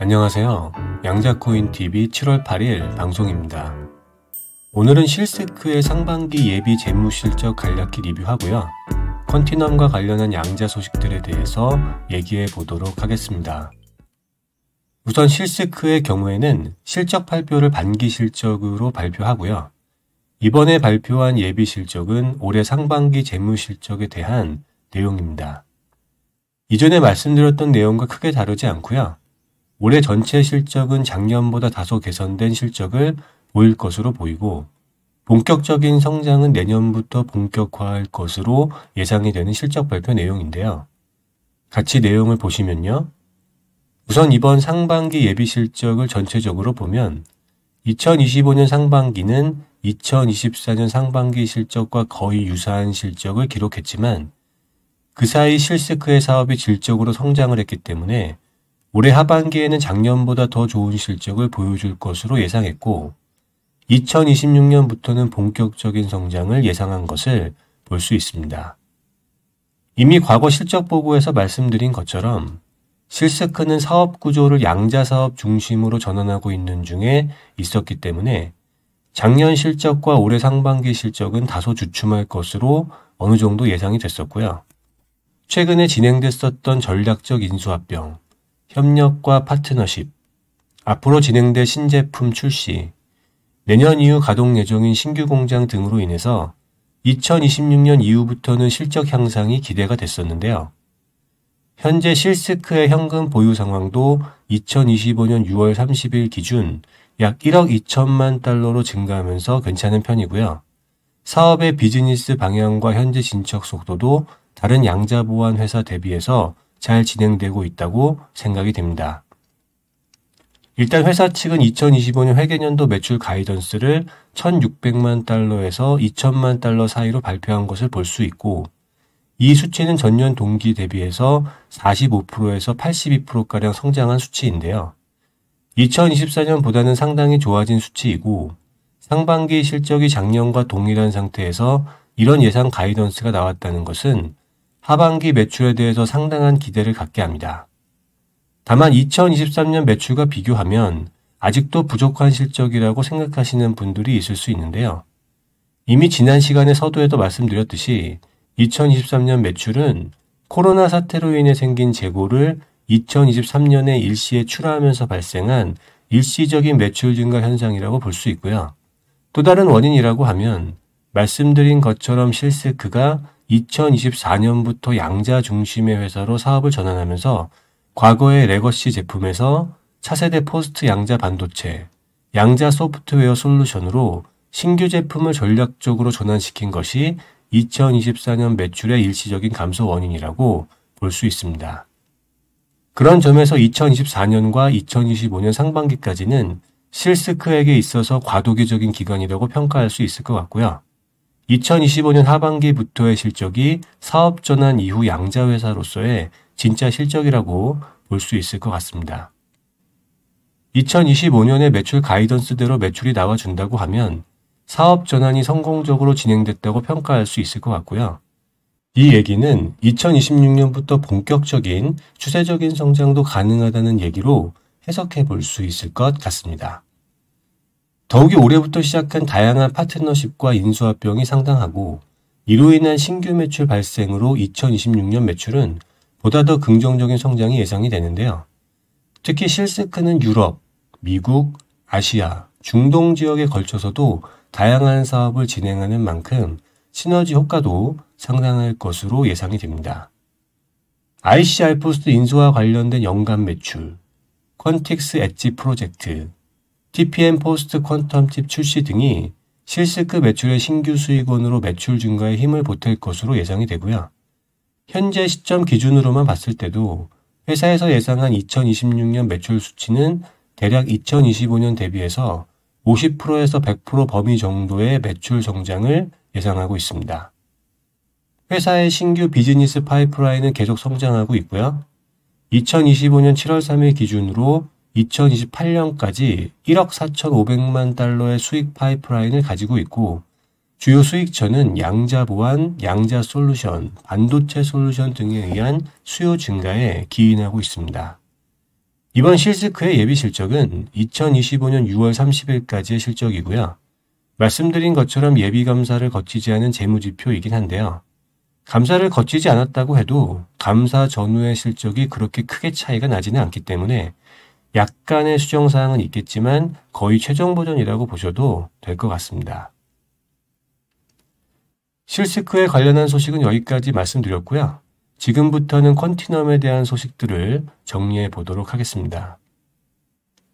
안녕하세요. 양자코인TV 7월 8일 방송입니다. 오늘은 실스크의 상반기 예비 재무실적 간략히 리뷰하고요. 컨티넘과 관련한 양자 소식들에 대해서 얘기해 보도록 하겠습니다. 우선 실스크의 경우에는 실적 발표를 반기 실적으로 발표하고요. 이번에 발표한 예비 실적은 올해 상반기 재무실적에 대한 내용입니다. 이전에 말씀드렸던 내용과 크게 다르지 않고요. 올해 전체 실적은 작년보다 다소 개선된 실적을 보일 것으로 보이고 본격적인 성장은 내년부터 본격화할 것으로 예상이 되는 실적 발표 내용인데요. 같이 내용을 보시면요. 우선 이번 상반기 예비 실적을 전체적으로 보면 2025년 상반기는 2024년 상반기 실적과 거의 유사한 실적을 기록했지만 그 사이 실스크의 사업이 질적으로 성장을 했기 때문에 올해 하반기에는 작년보다 더 좋은 실적을 보여줄 것으로 예상했고 2026년부터는 본격적인 성장을 예상한 것을 볼 수 있습니다. 이미 과거 실적 보고에서 말씀드린 것처럼 실스크는 사업 구조를 양자 사업 중심으로 전환하고 있는 중에 있었기 때문에 작년 실적과 올해 상반기 실적은 다소 주춤할 것으로 어느 정도 예상이 됐었고요. 최근에 진행됐었던 전략적 인수합병, 협력과 파트너십, 앞으로 진행될 신제품 출시, 내년 이후 가동 예정인 신규 공장 등으로 인해서 2026년 이후부터는 실적 향상이 기대가 됐었는데요. 현재 실스크의 현금 보유 상황도 2025년 6월 30일 기준 약 1억 2천만 달러로 증가하면서 괜찮은 편이고요. 사업의 비즈니스 방향과 현재 진척 속도도 다른 양자 보안 회사 대비해서 잘 진행되고 있다고 생각이 됩니다. 일단 회사 측은 2025년 회계년도 매출 가이던스를 1,600만 달러에서 2,000만 달러 사이로 발표한 것을 볼 수 있고 이 수치는 전년 동기 대비해서 45%에서 82%가량 성장한 수치인데요. 2024년보다는 상당히 좋아진 수치이고 상반기 실적이 작년과 동일한 상태에서 이런 예상 가이던스가 나왔다는 것은 하반기 매출에 대해서 상당한 기대를 갖게 합니다. 다만 2023년 매출과 비교하면 아직도 부족한 실적이라고 생각하시는 분들이 있을 수 있는데요. 이미 지난 시간에 서두에도 말씀드렸듯이 2023년 매출은 코로나 사태로 인해 생긴 재고를 2023년에 일시에 출하하면서 발생한 일시적인 매출 증가 현상이라고 볼 수 있고요. 또 다른 원인이라고 하면 말씀드린 것처럼 실스크가 2024년부터 양자 중심의 회사로 사업을 전환하면서 과거의 레거시 제품에서 차세대 포스트 양자 반도체, 양자 소프트웨어 솔루션으로 신규 제품을 전략적으로 전환시킨 것이 2024년 매출의 일시적인 감소 원인이라고 볼 수 있습니다. 그런 점에서 2024년과 2025년 상반기까지는 실스크에게 있어서 과도기적인 기간이라고 평가할 수 있을 것 같고요. 2025년 하반기부터의 실적이 사업 전환 이후 양자 회사로서의 진짜 실적이라고 볼 수 있을 것 같습니다. 2025년에 매출 가이던스대로 매출이 나와준다고 하면 사업 전환이 성공적으로 진행됐다고 평가할 수 있을 것 같고요. 이 얘기는 2026년부터 본격적인 추세적인 성장도 가능하다는 얘기로 해석해 볼 수 있을 것 같습니다. 더욱이 올해부터 시작한 다양한 파트너십과 인수합병이 상당하고 이로 인한 신규 매출 발생으로 2026년 매출은 보다 더 긍정적인 성장이 예상이 되는데요. 특히 실스크는 유럽, 미국, 아시아, 중동 지역에 걸쳐서도 다양한 사업을 진행하는 만큼 시너지 효과도 상당할 것으로 예상이 됩니다. ICR 포스트 인수와 관련된 연간 매출, 퀀틱스 엣지 프로젝트, TPM 포스트 퀀텀 칩 출시 등이 실스크 매출의 신규 수익원으로 매출 증가에 힘을 보탤 것으로 예상이 되고요. 현재 시점 기준으로만 봤을 때도 회사에서 예상한 2026년 매출 수치는 대략 2025년 대비해서 50%에서 100% 범위 정도의 매출 성장을 예상하고 있습니다. 회사의 신규 비즈니스 파이프라인은 계속 성장하고 있고요. 2025년 7월 3일 기준으로 2028년까지 1억 4,500만 달러의 수익 파이프라인을 가지고 있고 주요 수익처는 양자 보안, 양자 솔루션, 반도체 솔루션 등에 의한 수요 증가에 기인하고 있습니다. 이번 실스크의 예비 실적은 2025년 6월 30일까지의 실적이고요. 말씀드린 것처럼 예비 감사를 거치지 않은 재무지표이긴 한데요. 감사를 거치지 않았다고 해도 감사 전후의 실적이 그렇게 크게 차이가 나지는 않기 때문에 약간의 수정사항은 있겠지만 거의 최종 버전이라고 보셔도 될 것 같습니다. 실스크에 관련한 소식은 여기까지 말씀드렸고요. 지금부터는 퀀티넘에 대한 소식들을 정리해 보도록 하겠습니다.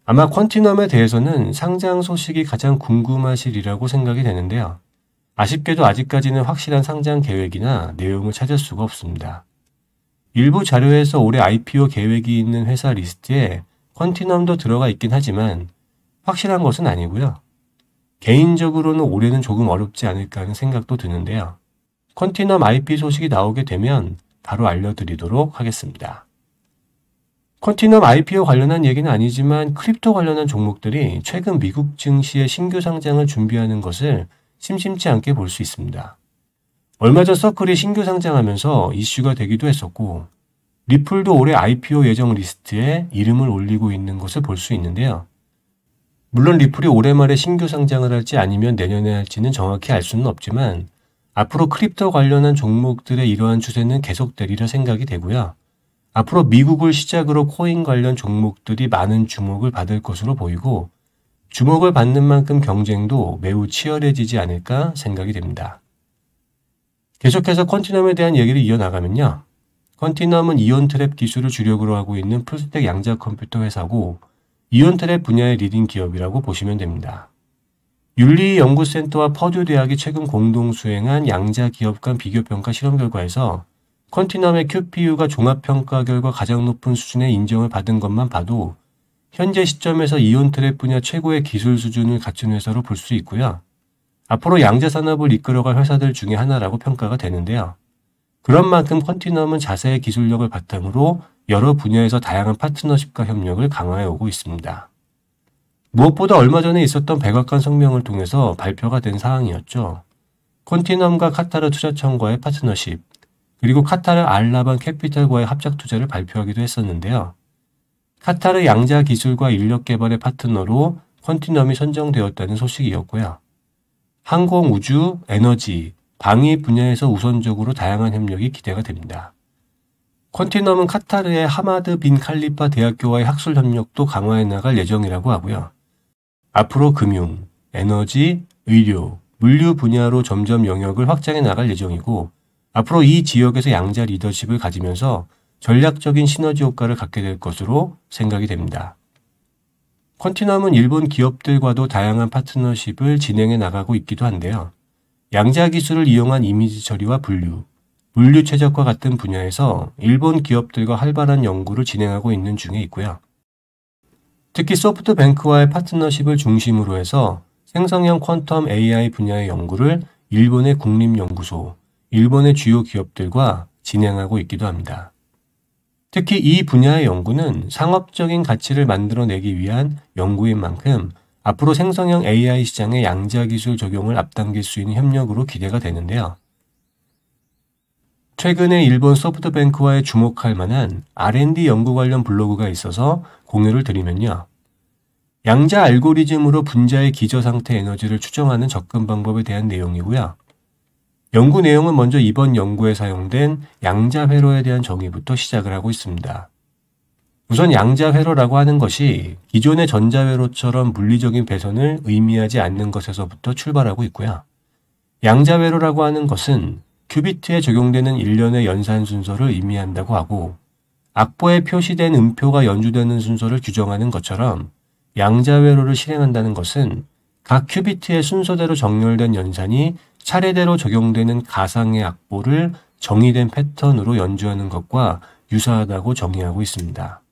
아마 퀀티넘에 대해서는 상장 소식이 가장 궁금하시리라고 생각이 되는데요. 아쉽게도 아직까지는 확실한 상장 계획이나 내용을 찾을 수가 없습니다. 일부 자료에서 올해 IPO 계획이 있는 회사 리스트에 퀀티넘도 들어가 있긴 하지만 확실한 것은 아니고요. 개인적으로는 올해는 조금 어렵지 않을까 하는 생각도 드는데요. 퀀티넘 IP 소식이 나오게 되면 바로 알려드리도록 하겠습니다. 퀀티넘 IPO 관련한 얘기는 아니지만 크립토 관련한 종목들이 최근 미국 증시의 신규 상장을 준비하는 것을 심심치 않게 볼 수 있습니다. 얼마 전 서클이 신규 상장하면서 이슈가 되기도 했었고 리플도 올해 IPO 예정 리스트에 이름을 올리고 있는 것을 볼 수 있는데요. 물론 리플이 올해 말에 신규 상장을 할지 아니면 내년에 할지는 정확히 알 수는 없지만 앞으로 크립토 관련한 종목들의 이러한 추세는 계속되리라 생각이 되고요. 앞으로 미국을 시작으로 코인 관련 종목들이 많은 주목을 받을 것으로 보이고 주목을 받는 만큼 경쟁도 매우 치열해지지 않을까 생각이 됩니다. 계속해서 퀀티넘에 대한 얘기를 이어나가면요. 퀀티넘은 이온트랩 기술을 주력으로 하고 있는 풀스택 양자 컴퓨터 회사고 이온트랩 분야의 리딩 기업이라고 보시면 됩니다. 윤리연구센터와 퍼듀 대학이 최근 공동 수행한 양자 기업 간 비교평가 실험 결과에서 퀀티넘의 QPU가 종합평가 결과 가장 높은 수준의 인정을 받은 것만 봐도 현재 시점에서 이온트랩 분야 최고의 기술 수준을 갖춘 회사로 볼 수 있고요. 앞으로 양자 산업을 이끌어갈 회사들 중에 하나라고 평가가 되는데요. 그런 만큼 퀀티넘은 자세의 기술력을 바탕으로 여러 분야에서 다양한 파트너십과 협력을 강화해 오고 있습니다. 무엇보다 얼마 전에 있었던 백악관 성명을 통해서 발표가 된 사항이었죠. 퀀티넘과 카타르 투자청과의 파트너십, 그리고 카타르 알라반 캐피탈과의 합작 투자를 발표하기도 했었는데요. 카타르 양자 기술과 인력 개발의 파트너로 퀀티넘이 선정되었다는 소식이었고요. 항공, 우주, 에너지, 방위 분야에서 우선적으로 다양한 협력이 기대가 됩니다. 퀀티넘은 카타르의 하마드 빈 칼리파 대학교와의 학술 협력도 강화해 나갈 예정이라고 하고요. 앞으로 금융, 에너지, 의료, 물류 분야로 점점 영역을 확장해 나갈 예정이고 앞으로 이 지역에서 양자 리더십을 가지면서 전략적인 시너지 효과를 갖게 될 것으로 생각이 됩니다. 퀀티넘은 일본 기업들과도 다양한 파트너십을 진행해 나가고 있기도 한데요. 양자 기술을 이용한 이미지 처리와 분류, 물류 최적화 같은 분야에서 일본 기업들과 활발한 연구를 진행하고 있는 중에 있고요. 특히 소프트뱅크와의 파트너십을 중심으로 해서 생성형 퀀텀 AI 분야의 연구를 일본의 국립연구소, 일본의 주요 기업들과 진행하고 있기도 합니다. 특히 이 분야의 연구는 상업적인 가치를 만들어내기 위한 연구인 만큼 앞으로 생성형 AI 시장의 양자 기술 적용을 앞당길 수 있는 협력으로 기대가 되는데요. 최근에 일본 소프트뱅크와의 주목할 만한 R&D 연구 관련 블로그가 있어서 공유를 드리면요. 양자 알고리즘으로 분자의 기저상태 에너지를 추정하는 접근 방법에 대한 내용이고요. 연구 내용은 먼저 이번 연구에 사용된 양자 회로에 대한 정의부터 시작을 하고 있습니다. 우선 양자 회로라고 하는 것이 기존의 전자 회로처럼 물리적인 배선을 의미하지 않는 것에서부터 출발하고 있고요. 양자 회로라고 하는 것은 큐비트에 적용되는 일련의 연산 순서를 의미한다고 하고 악보에 표시된 음표가 연주되는 순서를 규정하는 것처럼 양자 회로를 실행한다는 것은 각 큐비트의 순서대로 정렬된 연산이 차례대로 적용되는 가상의 악보를 정의된 패턴으로 연주하는 것과 유사하다고 정의하고 있습니다.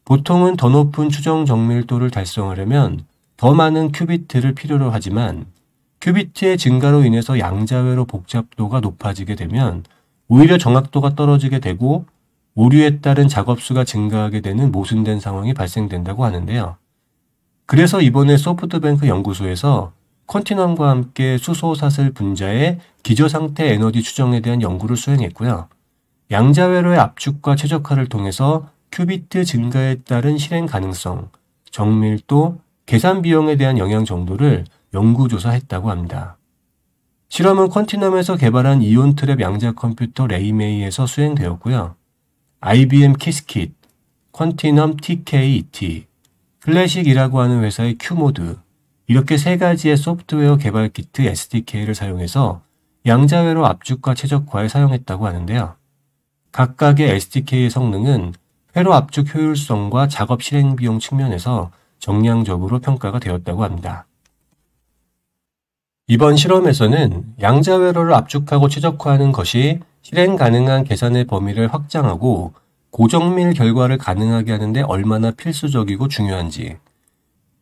보통은 더 높은 추정 정밀도를 달성하려면 더 많은 큐비트를 필요로 하지만 큐비트의 증가로 인해서 양자회로 복잡도가 높아지게 되면 오히려 정확도가 떨어지게 되고 오류에 따른 작업수가 증가하게 되는 모순된 상황이 발생된다고 하는데요. 그래서 이번에 소프트뱅크 연구소에서 퀀티넘과 함께 수소사슬 분자의 기저상태 에너지 추정에 대한 연구를 수행했고요. 양자회로의 압축과 최적화를 통해서 큐비트 증가에 따른 실행 가능성, 정밀도, 계산 비용에 대한 영향 정도를 연구조사했다고 합니다. 실험은 퀀티넘에서 개발한 이온 트랩 양자 컴퓨터 레이메이에서 수행되었고요. IBM 키스킷, 퀀티넘 TKET, 클래식이라고 하는 회사의 큐모드, 이렇게 세 가지의 소프트웨어 개발 키트 SDK를 사용해서 양자회로 압축과 최적화에 사용했다고 하는데요. 각각의 SDK의 성능은 회로 압축 효율성과 작업 실행 비용 측면에서 정량적으로 평가가 되었다고 합니다. 이번 실험에서는 양자회로를 압축하고 최적화하는 것이 실행 가능한 계산의 범위를 확장하고 고정밀 결과를 가능하게 하는데 얼마나 필수적이고 중요한지,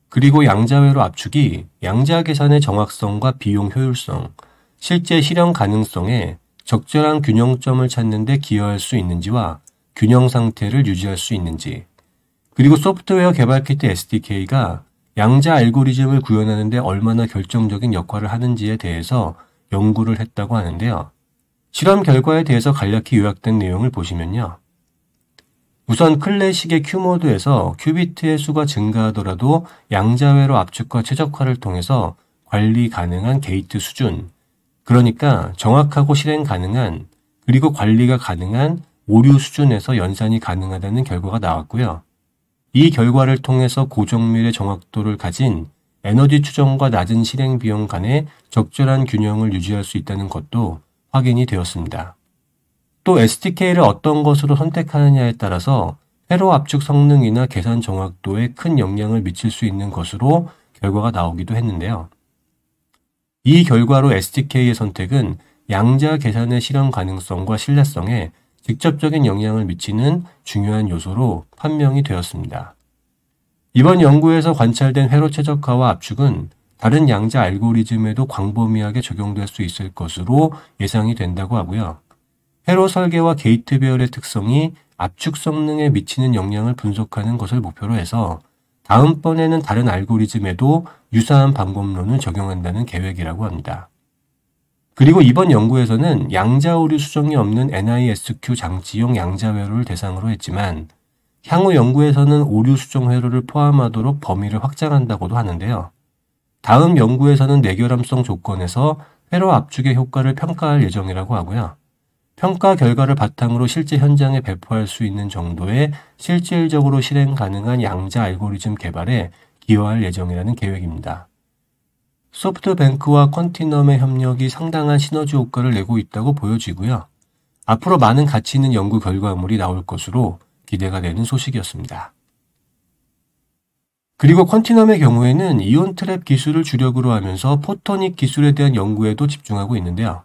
그리고 양자회로 압축이 양자 계산의 정확성과 비용 효율성, 실제 실현 가능성에 적절한 균형점을 찾는 데 기여할 수 있는지와 균형 상태를 유지할 수 있는지, 그리고 소프트웨어 개발 키트 SDK가 양자 알고리즘을 구현하는 데 얼마나 결정적인 역할을 하는지에 대해서 연구를 했다고 하는데요. 실험 결과에 대해서 간략히 요약된 내용을 보시면요. 우선 클래식의 큐모드에서 큐비트의 수가 증가하더라도 양자회로 압축과 최적화를 통해서 관리 가능한 게이트 수준, 그러니까 정확하고 실행 가능한 그리고 관리가 가능한 오류 수준에서 연산이 가능하다는 결과가 나왔고요. 이 결과를 통해서 고정밀의 정확도를 가진 에너지 추정과 낮은 실행 비용 간의 적절한 균형을 유지할 수 있다는 것도 확인이 되었습니다. 또 SDK를 어떤 것으로 선택하느냐에 따라서 회로 압축 성능이나 계산 정확도에 큰 영향을 미칠 수 있는 것으로 결과가 나오기도 했는데요. 이 결과로 SDK의 선택은 양자 계산의 실현 가능성과 신뢰성에 직접적인 영향을 미치는 중요한 요소로 판명이 되었습니다. 이번 연구에서 관찰된 회로 최적화와 압축은 다른 양자 알고리즘에도 광범위하게 적용될 수 있을 것으로 예상이 된다고 하고요. 회로 설계와 게이트 배열의 특성이 압축 성능에 미치는 영향을 분석하는 것을 목표로 해서 다음번에는 다른 알고리즘에도 유사한 방법론을 적용한다는 계획이라고 합니다. 그리고 이번 연구에서는 양자 오류 수정이 없는 NISQ 장치용 양자 회로를 대상으로 했지만 향후 연구에서는 오류 수정 회로를 포함하도록 범위를 확장한다고도 하는데요. 다음 연구에서는 내결함성 조건에서 회로 압축의 효과를 평가할 예정이라고 하고요. 평가 결과를 바탕으로 실제 현장에 배포할 수 있는 정도의 실질적으로 실행 가능한 양자 알고리즘 개발에 기여할 예정이라는 계획입니다. 소프트뱅크와 퀀티넘의 협력이 상당한 시너지 효과를 내고 있다고 보여지고요. 앞으로 많은 가치 있는 연구 결과물이 나올 것으로 기대가 되는 소식이었습니다. 그리고 퀀티넘의 경우에는 이온 트랩 기술을 주력으로 하면서 포토닉 기술에 대한 연구에도 집중하고 있는데요.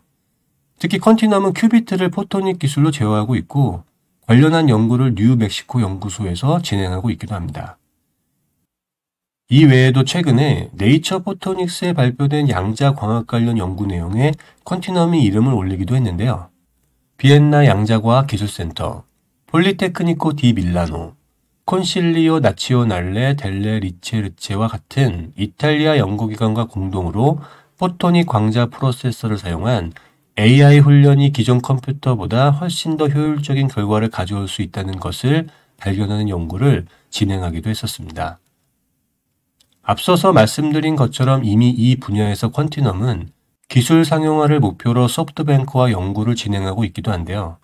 특히 퀀티넘은 큐비트를 포토닉 기술로 제어하고 있고 관련한 연구를 뉴멕시코 연구소에서 진행하고 있기도 합니다. 이 외에도 최근에 네이처 포토닉스에 발표된 양자 광학 관련 연구 내용에 퀀티넘이 이름을 올리기도 했는데요. 비엔나 양자과학 기술센터, 폴리테크니코 디 밀라노, 콘실리오 나치오날레 델레 리체르체와 같은 이탈리아 연구기관과 공동으로 포토닉 광자 프로세서를 사용한 AI 훈련이 기존 컴퓨터보다 훨씬 더 효율적인 결과를 가져올 수 있다는 것을 발견하는 연구를 진행하기도 했었습니다. 앞서서 말씀드린 것처럼 이미 이 분야에서 퀀티넘은 기술 상용화를 목표로 소프트뱅크와 연구를 진행하고 있기도 한데요.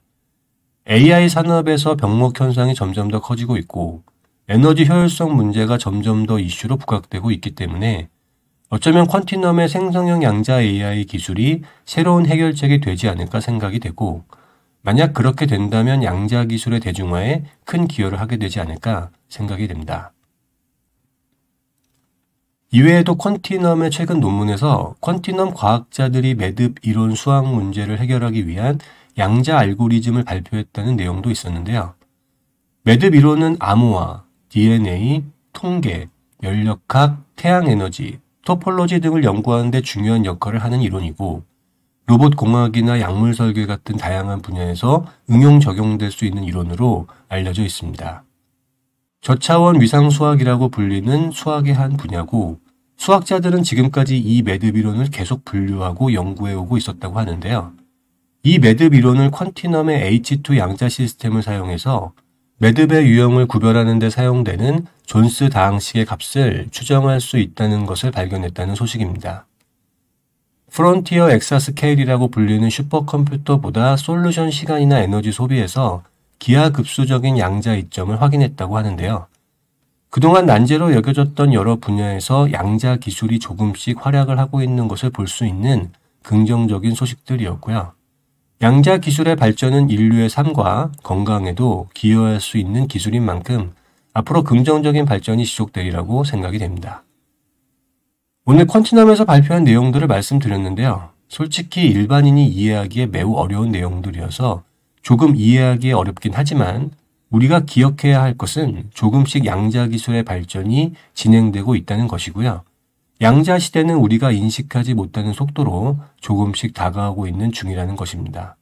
AI 산업에서 병목 현상이 점점 더 커지고 있고 에너지 효율성 문제가 점점 더 이슈로 부각되고 있기 때문에 어쩌면 퀀티넘의 생성형 양자 AI 기술이 새로운 해결책이 되지 않을까 생각이 되고 만약 그렇게 된다면 양자 기술의 대중화에 큰 기여를 하게 되지 않을까 생각이 됩니다. 이외에도 퀀티넘의 최근 논문에서 퀀티넘 과학자들이 매듭 이론 수학 문제를 해결하기 위한 양자 알고리즘을 발표했다는 내용도 있었는데요. 매듭 이론은 암호화, DNA, 통계, 연력학, 태양에너지, 토폴로지 등을 연구하는 데 중요한 역할을 하는 이론이고 로봇 공학이나 약물 설계 같은 다양한 분야에서 응용 적용될 수 있는 이론으로 알려져 있습니다. 저차원 위상 수학이라고 불리는 수학의 한 분야고 수학자들은 지금까지 이 매듭 이론을 계속 분류하고 연구해오고 있었다고 하는데요. 이 매듭 이론을 퀀티넘의 H2 양자 시스템을 사용해서 매듭의 유형을 구별하는 데 사용되는 존스 다항식의 값을 추정할 수 있다는 것을 발견했다는 소식입니다. 프론티어 엑사스케일이라고 불리는 슈퍼컴퓨터보다 솔루션 시간이나 에너지 소비에서 기하급수적인 양자 이점을 확인했다고 하는데요. 그동안 난제로 여겨졌던 여러 분야에서 양자 기술이 조금씩 활약을 하고 있는 것을 볼 수 있는 긍정적인 소식들이었고요. 양자 기술의 발전은 인류의 삶과 건강에도 기여할 수 있는 기술인 만큼 앞으로 긍정적인 발전이 지속되리라고 생각이 됩니다. 오늘 퀀티넘에서 발표한 내용들을 말씀드렸는데요. 솔직히 일반인이 이해하기에 매우 어려운 내용들이어서 조금 이해하기에 어렵긴 하지만 우리가 기억해야 할 것은 조금씩 양자 기술의 발전이 진행되고 있다는 것이고요. 양자 시대는 우리가 인식하지 못하는 속도로 조금씩 다가오고 있는 중이라는 것입니다.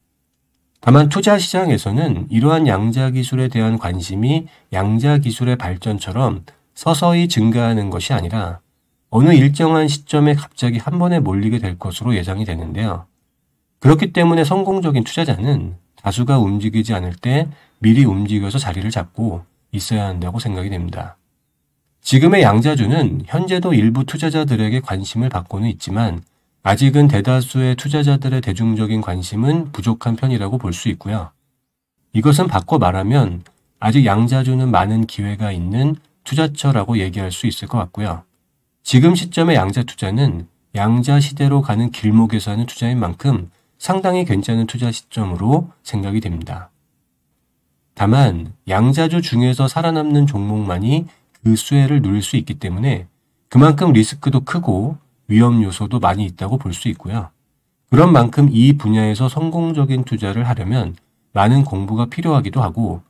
다만 투자 시장에서는 이러한 양자 기술에 대한 관심이 양자 기술의 발전처럼 서서히 증가하는 것이 아니라 어느 일정한 시점에 갑자기 한 번에 몰리게 될 것으로 예상이 되는데요. 그렇기 때문에 성공적인 투자자는 다수가 움직이지 않을 때 미리 움직여서 자리를 잡고 있어야 한다고 생각이 됩니다. 지금의 양자주는 현재도 일부 투자자들에게 관심을 받고는 있지만 아직은 대다수의 투자자들의 대중적인 관심은 부족한 편이라고 볼 수 있고요. 이것은 바꿔 말하면 아직 양자주는 많은 기회가 있는 투자처라고 얘기할 수 있을 것 같고요. 지금 시점의 양자 투자는 양자 시대로 가는 길목에서 하는 투자인 만큼 상당히 괜찮은 투자 시점으로 생각이 됩니다. 다만 양자주 중에서 살아남는 종목만이 그 수혜를 누릴 수 있기 때문에 그만큼 리스크도 크고 위험 요소도 많이 있다고 볼 수 있고요. 그런 만큼 이 분야에서 성공적인 투자를 하려면 많은 공부가 필요하기도 하고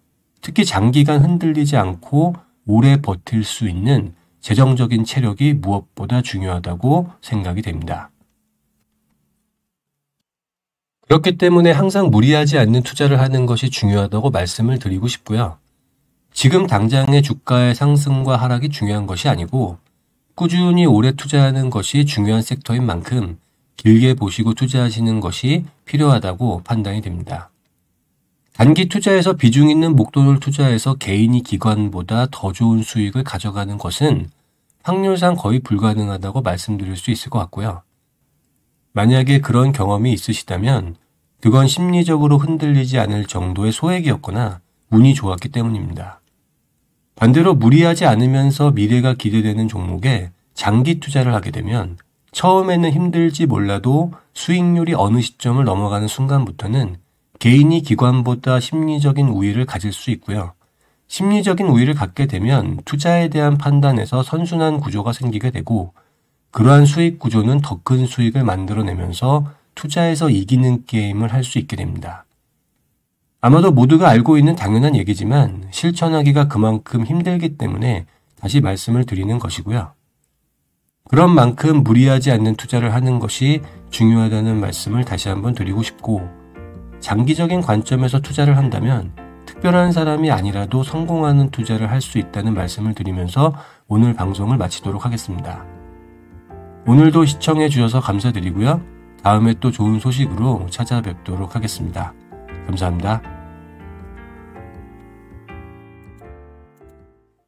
특히 장기간 흔들리지 않고 오래 버틸 수 있는 재정적인 체력이 무엇보다 중요하다고 생각이 됩니다. 그렇기 때문에 항상 무리하지 않는 투자를 하는 것이 중요하다고 말씀을 드리고 싶고요. 지금 당장의 주가의 상승과 하락이 중요한 것이 아니고 꾸준히 오래 투자하는 것이 중요한 섹터인 만큼 길게 보시고 투자하시는 것이 필요하다고 판단이 됩니다. 단기 투자에서 비중 있는 목돈을 투자해서 개인이 기관보다 더 좋은 수익을 가져가는 것은 확률상 거의 불가능하다고 말씀드릴 수 있을 것 같고요. 만약에 그런 경험이 있으시다면 그건 심리적으로 흔들리지 않을 정도의 소액이었거나 운이 좋았기 때문입니다. 반대로 무리하지 않으면서 미래가 기대되는 종목에 장기 투자를 하게 되면 처음에는 힘들지 몰라도 수익률이 어느 시점을 넘어가는 순간부터는 개인이 기관보다 심리적인 우위를 가질 수 있고요. 심리적인 우위를 갖게 되면 투자에 대한 판단에서 선순환 구조가 생기게 되고 그러한 수익 구조는 더 큰 수익을 만들어내면서 투자에서 이기는 게임을 할 수 있게 됩니다. 아마도 모두가 알고 있는 당연한 얘기지만 실천하기가 그만큼 힘들기 때문에 다시 말씀을 드리는 것이고요. 그런 만큼 무리하지 않는 투자를 하는 것이 중요하다는 말씀을 다시 한번 드리고 싶고 장기적인 관점에서 투자를 한다면 특별한 사람이 아니라도 성공하는 투자를 할 수 있다는 말씀을 드리면서 오늘 방송을 마치도록 하겠습니다. 오늘도 시청해 주셔서 감사드리고요. 다음에 또 좋은 소식으로 찾아뵙도록 하겠습니다. 감사합니다.